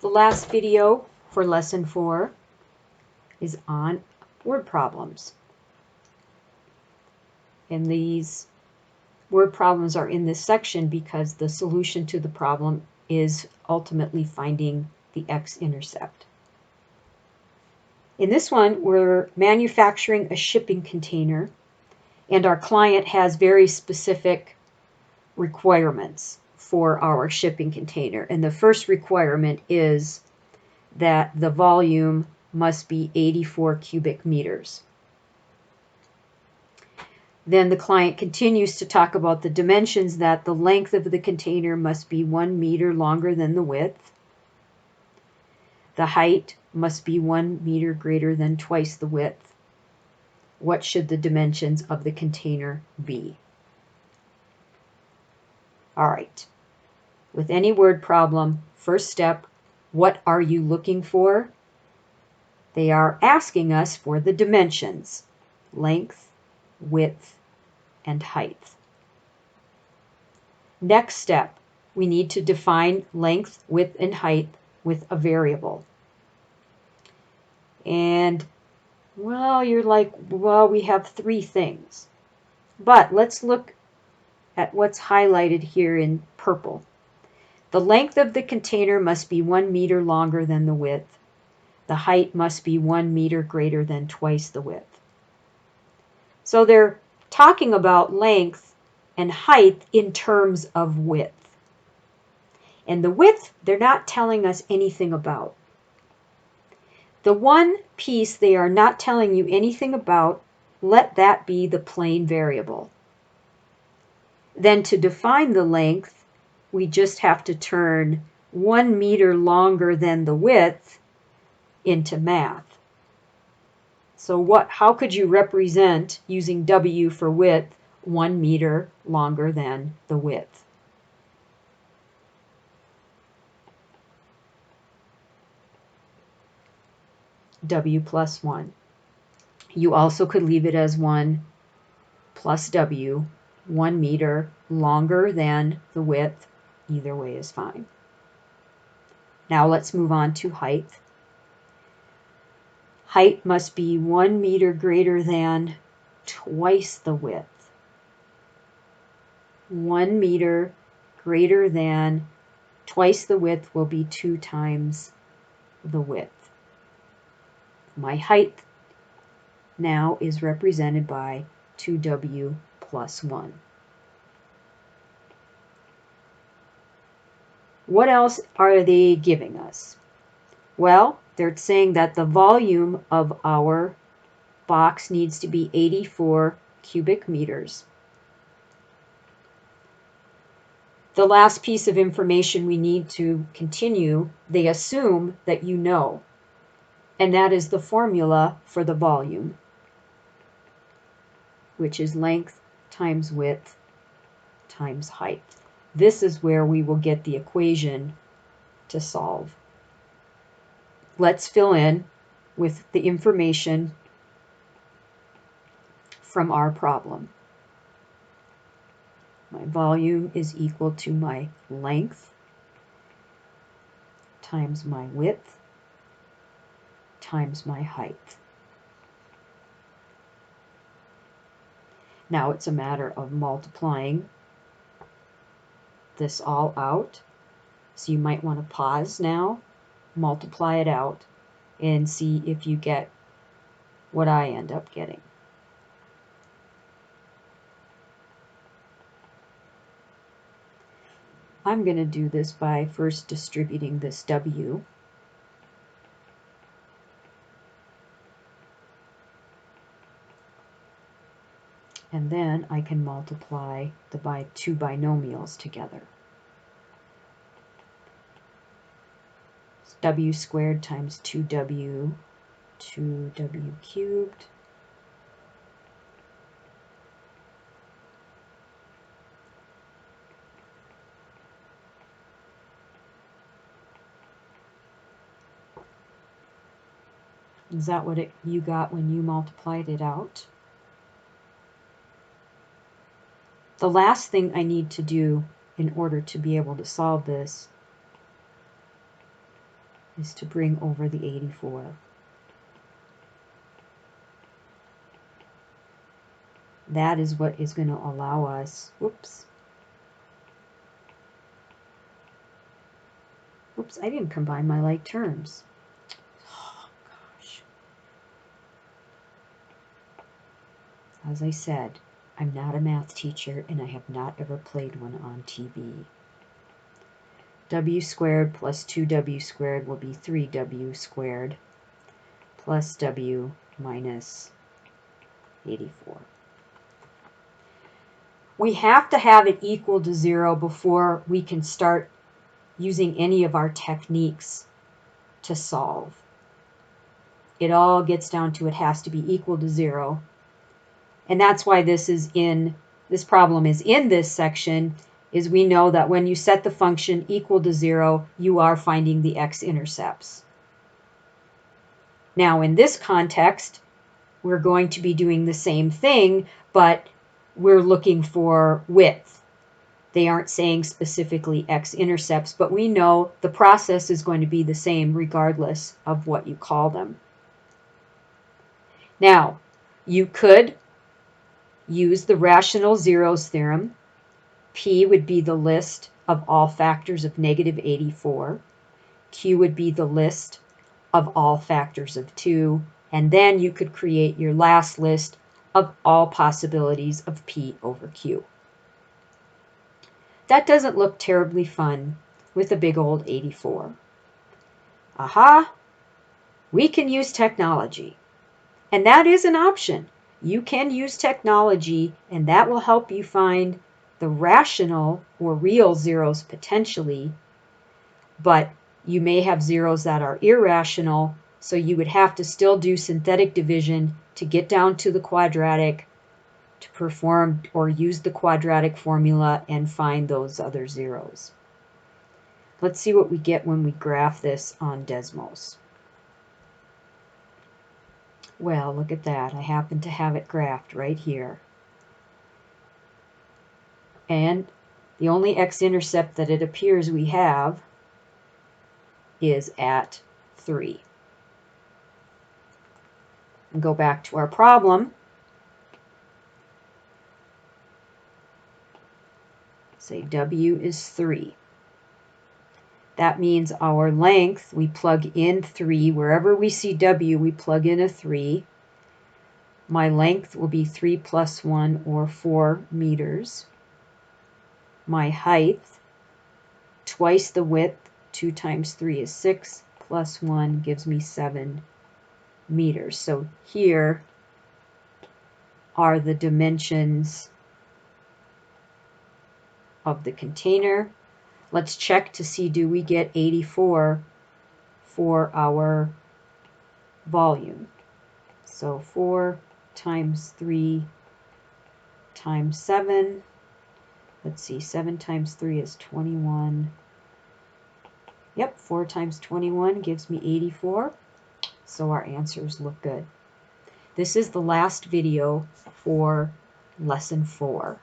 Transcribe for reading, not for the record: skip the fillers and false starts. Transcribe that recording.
The last video for lesson 4 is on word problems. And these word problems are in this section because the solution to the problem is ultimately finding the x-intercept. In this one, we're manufacturing a shipping container, and our client has very specific requirements for our shipping container. And the first requirement is that the volume must be 84 cubic meters. Then the client continues to talk about the dimensions, that the length of the container must be 1 meter longer than the width. The height must be 1 meter greater than twice the width. What should the dimensions of the container be? All right. With any word problem, first step, what are you looking for? They are asking us for the dimensions: length, width, and height. Next step, we need to define length, width, and height with a variable. And, well, you're like, well, we have 3 things. But let's look at what's highlighted here in purple. The length of the container must be 1 meter longer than the width. The height must be 1 meter greater than twice the width. So they're talking about length and height in terms of width. And the width, they're not telling us anything about. The one piece they are not telling you anything about, let that be the plain variable. Then to define the length, we just have to turn 1 meter longer than the width into math. So how could you represent, using W for width, 1 meter longer than the width? W plus 1. You also could leave it as 1 plus W, 1 meter longer than the width. Either way is fine. Now let's move on to height. Height must be 1 meter greater than twice the width. 1 meter greater than twice the width will be 2 times the width. My height now is represented by 2W plus 1. What else are they giving us? Well, they're saying that the volume of our box needs to be 84 cubic meters. The last piece of information we need to continue, they assume that you know, and that is the formula for the volume, which is length times width times height. This is where we will get the equation to solve. Let's fill in with the information from our problem. My volume is equal to my length times my width times my height. Now it's a matter of multiplying this all out. So you might want to pause now, multiply it out, and see if you get what I end up getting. I'm going to do this by first distributing this W. And then I can multiply the two binomials together. It's W squared times 2W cubed. Is that what you got when you multiplied it out? The last thing I need to do in order to be able to solve this is to bring over the 84. That is what is going to allow us, whoops, I didn't combine my like terms. Oh, gosh. As I said, I'm not a math teacher and I have not ever played one on TV. W squared plus 2w squared will be 3w squared plus w minus 84. We have to have it equal to 0 before we can start using any of our techniques to solve. It all gets down to it has to be equal to 0. And that's why this problem is in this section, is we know that when you set the function equal to 0, you are finding the x-intercepts. Now in this context, we're going to be doing the same thing, but we're looking for width. They aren't saying specifically x-intercepts, but we know the process is going to be the same regardless of what you call them. Now, you could use the rational zeros theorem. P would be the list of all factors of negative 84. Q would be the list of all factors of 2. And then you could create your last list of all possibilities of P over Q. That doesn't look terribly fun with a big old 84. Aha! We can use technology. And that is an option. You can use technology, and that will help you find the rational or real zeros potentially, but you may have zeros that are irrational, so you would have to still do synthetic division to get down to the quadratic, to perform or use the quadratic formula and find those other zeros. Let's see what we get when we graph this on Desmos. Well, look at that. I happen to have it graphed right here. And the only x-intercept that it appears we have is at 3. And go back to our problem. Say W is 3. That means our length, we plug in 3. Wherever we see W, we plug in a 3. My length will be 3 plus 1, or 4 meters. My height, twice the width, 2 times 3 is 6, plus 1 gives me 7 meters. So here are the dimensions of the container. Let's check to see, do we get 84 for our volume? So 4 times 3 times 7. Let's see, 7 times 3 is 21. Yep, 4 times 21 gives me 84. So our answers look good. This is the last video for lesson 4.